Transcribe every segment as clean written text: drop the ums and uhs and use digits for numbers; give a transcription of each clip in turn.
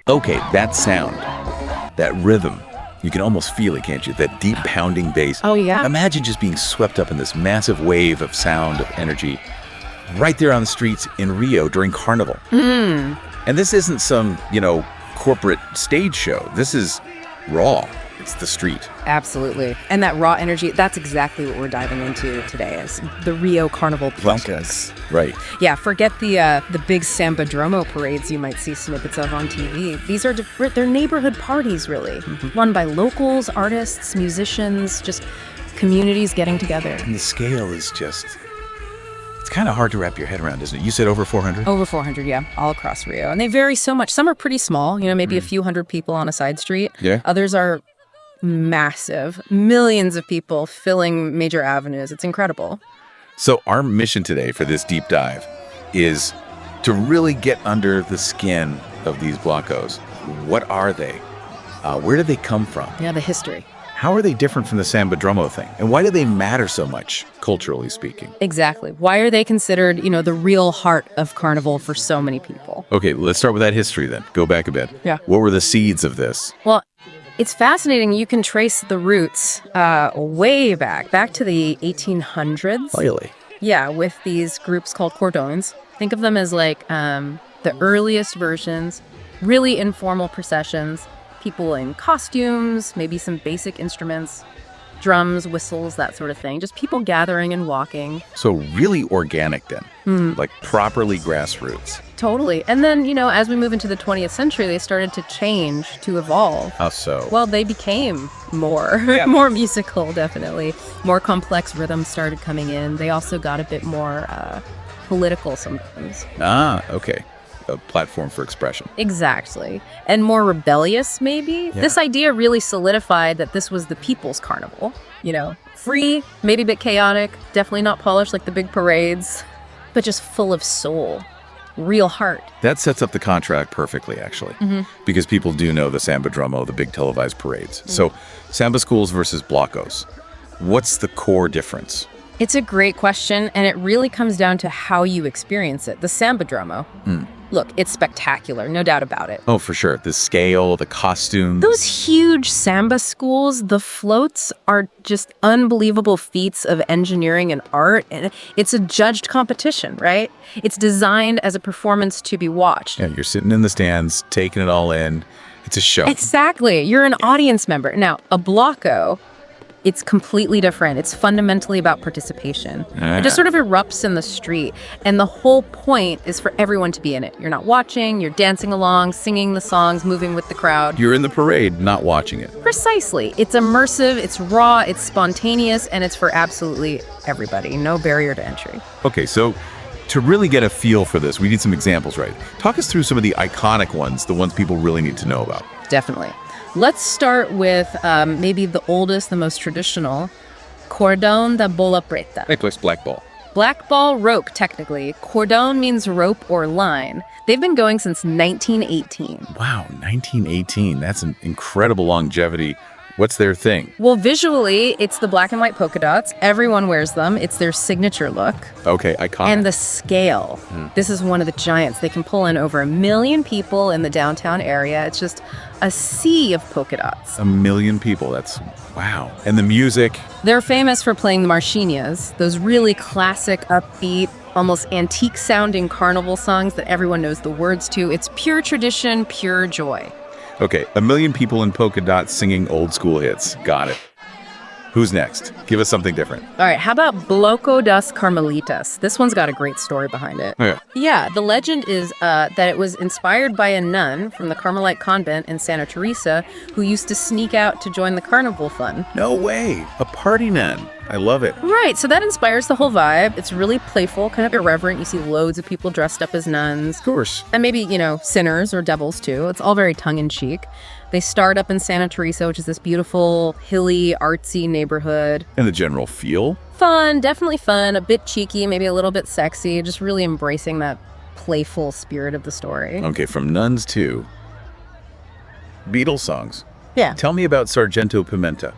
Okay, that sound, that rhythm, you can almost feel it, can't you? That deep pounding bass. Oh, yeah. Imagine just being swept up in this massive wave of sound, of energy, right there on the streets in Rio during Carnival. And this isn't some, corporate stage show. This is raw. It's the street. Absolutely. And that raw energy, that's exactly what we're diving into today, is the Rio Carnival Blancas. Right. Yeah, forget the big Samba parades you might see snippets of on TV. These are they're neighborhood parties, really, run by locals, artists, musicians, just communities getting together. And the scale is just, it's kind of hard to wrap your head around, isn't it? You said over 400? Over 400, yeah, all across Rio. And they vary so much. Some are pretty small, maybe a few hundred people on a side street. Yeah. Others are massive, millions of people filling major avenues. It's incredible. So our mission today for this deep dive is to really get under the skin of these blocos. What are they? Where did they come from? Yeah, the history. How are they different from the Samba thing? And why do they matter so much, culturally speaking? Exactly. Why are they considered, the real heart of Carnival for so many people? Okay, let's start with that history then. Go back a bit. Yeah. What were the seeds of this? Well, it's fascinating. You can trace the roots way back to the 1800s. Really? Yeah, with these groups called cordons. Think of them as like the earliest versions, really informal processions, people in costumes, maybe some basic instruments, drums, whistles, that sort of thing. Just people gathering and walking. So really organic then, like properly grassroots. Totally. And then, as we move into the 20th century, they started to change, to evolve. How so? Well, they became more musical, definitely. More complex rhythms started coming in. They also got a bit more political sometimes. Ah, okay. A platform for expression. Exactly. And more rebellious, maybe. Yeah. This idea really solidified that this was the people's carnival. Free, maybe a bit chaotic, definitely not polished like the big parades, but just full of soul. Real heart. That sets up the contract perfectly, actually, because people do know the Samba the big televised parades. So Samba schools versus blocos. What's the core difference? It's a great question, and it really comes down to how you experience it. The Samba look, it's spectacular, no doubt about it. Oh, for sure. The scale, the costumes. Those huge Samba schools, the floats are just unbelievable feats of engineering and art, and it's a judged competition, right? It's designed as a performance to be watched. Yeah, you're sitting in the stands, taking it all in. It's a show. Exactly. You're an audience member. Now, a bloco, it's completely different. It's fundamentally about participation. It just sort of erupts in the street. And the whole point is for everyone to be in it. You're not watching, you're dancing along, singing the songs, moving with the crowd. You're in the parade, not watching it. Precisely. It's immersive, it's raw, it's spontaneous, and it's for absolutely everybody. No barrier to entry. Okay, so to really get a feel for this, we need some examples, right? Talk us through some of the iconic ones, the ones people really need to know about. Definitely. Let's start with maybe the oldest, the most traditional, cordón de bola preta. Hey, place black ball. Black ball rope, technically. Cordón means rope or line. They've been going since 1918. Wow, 1918. That's an incredible longevity. What's their thing? Well, visually, it's the black and white polka dots. Everyone wears them. It's their signature look. Okay, iconic. And the scale. This is one of the giants. They can pull in over 1 million people in the downtown area. It's just a sea of polka dots. 1 million people. That's, wow. And the music. They're famous for playing the marchinhas, those really classic, upbeat, almost antique-sounding carnival songs that everyone knows the words to. It's pure tradition, pure joy. Okay, 1 million people in polka dots singing old school hits. Got it. Who's next? Give us something different. All right, how about Bloco das Carmelitas? This one's got a great story behind it. Yeah. Yeah, the legend is that it was inspired by a nun from the Carmelite convent in Santa Teresa who used to sneak out to join the carnival fun. No way. A party nun. I love it. Right, so that inspires the whole vibe. It's really playful, kind of irreverent. You see loads of people dressed up as nuns. Of course. And maybe, sinners or devils too. It's all very tongue-in-cheek. They start up in Santa Teresa, which is this beautiful, hilly, artsy neighborhood. And the general feel? Fun, definitely fun, a bit cheeky, maybe a little bit sexy, just really embracing that playful spirit of the story. Okay, from nuns to Beatles songs. Yeah. Tell me about Sargento Pimenta.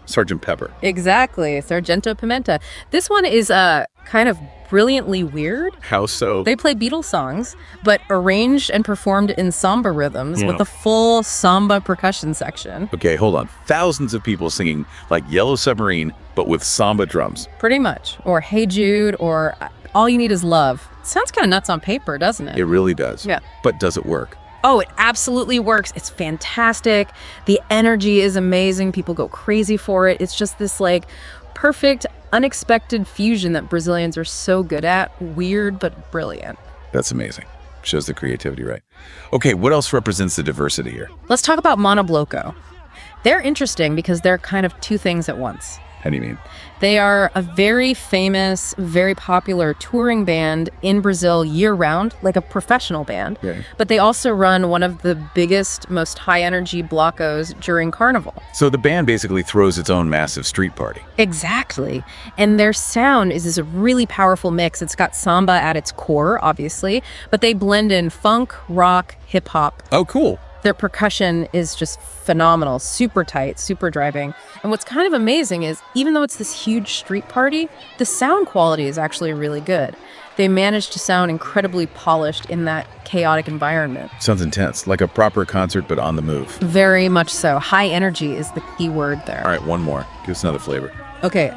Sergeant Pepper. Exactly, Sargento Pimenta. This one is kind of brilliantly weird. How so? They play Beatles songs, but arranged and performed in samba rhythms with a full samba percussion section. Okay, hold on. Thousands of people singing like Yellow Submarine, but with samba drums. Pretty much. Or Hey Jude, or All You Need Is Love. Sounds kind of nuts on paper, doesn't it? It really does. Yeah. But does it work? Oh, it absolutely works. It's fantastic. The energy is amazing. People go crazy for it. It's just this like perfect, unexpected fusion that Brazilians are so good at. Weird, but brilliant. That's amazing. Shows the creativity, right? Okay, what else represents the diversity here? Let's talk about Monobloco. They're interesting because they're kind of two things at once. How do you mean? They are a very famous, very popular touring band in Brazil year-round, like a professional band. Okay. But they also run one of the biggest, most high-energy blocos during Carnival. So the band basically throws its own massive street party. Exactly. And their sound is this really powerful mix. It's got samba at its core, obviously, but they blend in funk, rock, hip-hop. Oh, cool. Their percussion is just phenomenal, super tight, super driving. And what's kind of amazing is, even though it's this huge street party, the sound quality is actually really good. They managed to sound incredibly polished in that chaotic environment. Sounds intense, like a proper concert, but on the move. Very much so. High energy is the key word there. All right, one more. Give us another flavor. Okay,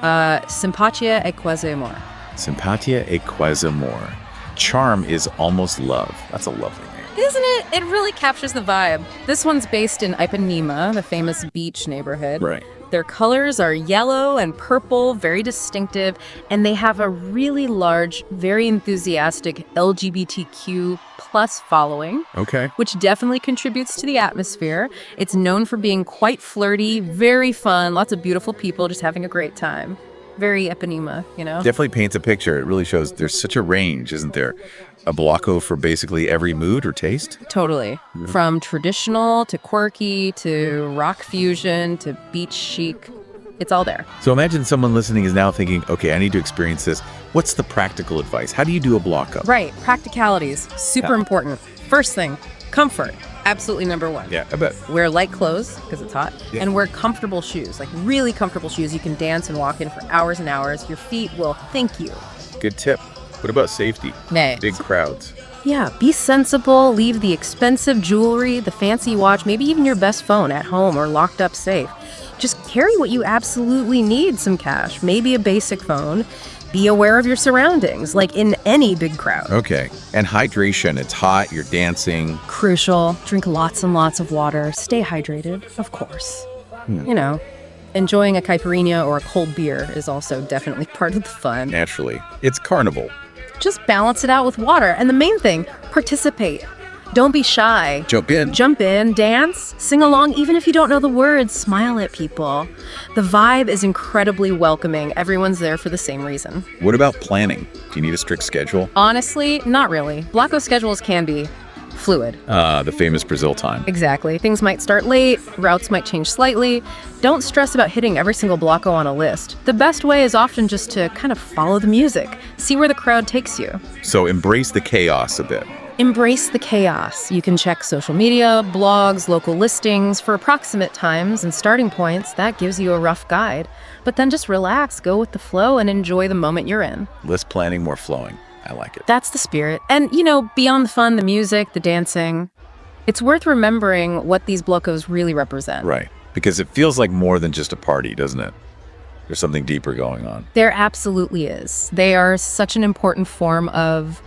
simpatia e quase amor. Simpatia e quasi amor. Charm is almost love. That's a lovely name. Isn't it? It really captures the vibe. This one's based in Ipanema, the famous beach neighborhood. Right. Their colors are yellow and purple, very distinctive, and they have a really large, very enthusiastic LGBTQ plus following, Okay. which definitely contributes to the atmosphere. It's known for being quite flirty, very fun, lots of beautiful people just having a great time. Very Ipanema, you know? Definitely paints a picture. It really shows there's such a range, isn't there? A blocko for basically every mood or taste? Totally. From traditional to quirky to rock fusion to beach chic. It's all there. So imagine someone listening is now thinking, okay, I need to experience this. What's the practical advice? How do you do a blocko? Right. Practicalities. Super important. First thing, comfort. Absolutely number one. Yeah, I bet. Wear light clothes because it's hot, Yeah. and wear comfortable shoes, like really comfortable shoes you can dance and walk in for hours and hours. Your feet will thank you. Good tip. What about safety? Nay. Big crowds. Yeah, be sensible. Leave the expensive jewelry, the fancy watch, maybe even your best phone at home or locked up safe. Just carry what you absolutely need, some cash, maybe a basic phone. Be aware of your surroundings, like in any big crowd. Okay. And hydration. It's hot. You're dancing. Crucial. Drink lots and lots of water. Stay hydrated, of course. You know, enjoying a caipirinha or a cold beer is also definitely part of the fun. Naturally. It's Carnival. Just balance it out with water. And the main thing, participate. Don't be shy. Jump in. Jump in, dance, sing along, even if you don't know the words, smile at people. The vibe is incredibly welcoming. Everyone's there for the same reason. What about planning? Do you need a strict schedule? Honestly, not really. Blocko schedules can be fluid. The famous Brazil time. Exactly. Things might start late, routes might change slightly. Don't stress about hitting every single blocko on a list. The best way is often just to kind of follow the music, see where the crowd takes you. So embrace the chaos a bit. Embrace the chaos. You can check social media, blogs, local listings for approximate times and starting points. That gives you a rough guide. But then just relax, go with the flow, and enjoy the moment you're in. Less planning, more flowing. I like it. That's the spirit. And, you know, beyond the fun, the music, the dancing, it's worth remembering what these blocos really represent. Right. Because it feels like more than just a party, doesn't it? There's something deeper going on. There absolutely is. They are such an important form of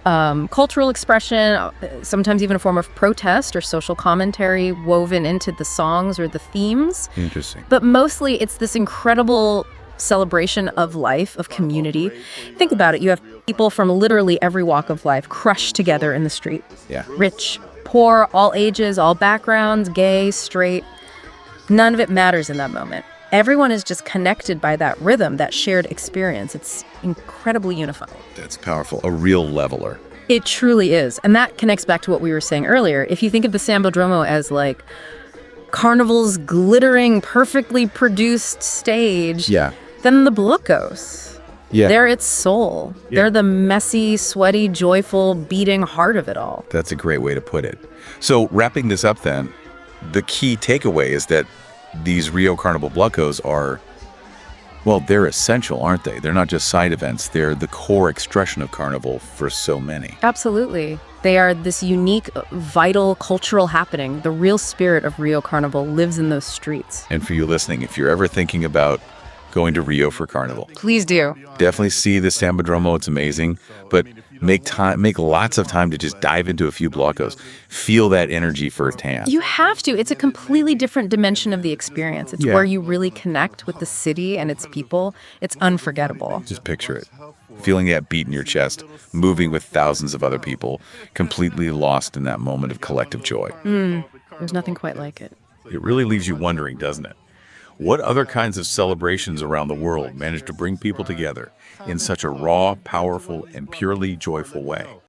cultural expression, sometimes even a form of protest or social commentary woven into the songs or the themes. Interesting. But mostly it's this incredible celebration of life, of community. Think about it. You have people from literally every walk of life crushed together in the street. Yeah. Rich, poor, all ages, all backgrounds, gay, straight. None of it matters in that moment. Everyone is just connected by that rhythm, that shared experience. It's incredibly unifying. That's powerful. A real leveler. It truly is. And that connects back to what we were saying earlier. If you think of the Sambodromo as like Carnival's glittering, perfectly produced stage, Yeah. then the blocos, Yeah. they're its soul. Yeah. They're the messy, sweaty, joyful, beating heart of it all. That's a great way to put it. So wrapping this up then, the key takeaway is that these Rio Carnival blocos are Well, they're essential, aren't they? They're not just side events. They're the core expression of Carnival for so many. Absolutely. They are this unique, vital cultural happening. The real spirit of Rio Carnival lives in those streets. And for you listening, if you're ever thinking about going to Rio for Carnival, Please do. definitely see the Sambadromo. It's amazing. But make lots of time to just dive into a few blocos. Feel that energy firsthand. You have to. It's a completely different dimension of the experience. It's Yeah. where you really connect with the city and its people. It's unforgettable. Just picture it. Feeling that beat in your chest, moving with thousands of other people, completely lost in that moment of collective joy. There's nothing quite like it. It really leaves you wondering, doesn't it? What other kinds of celebrations around the world manage to bring people together in such a raw, powerful, and purely joyful way?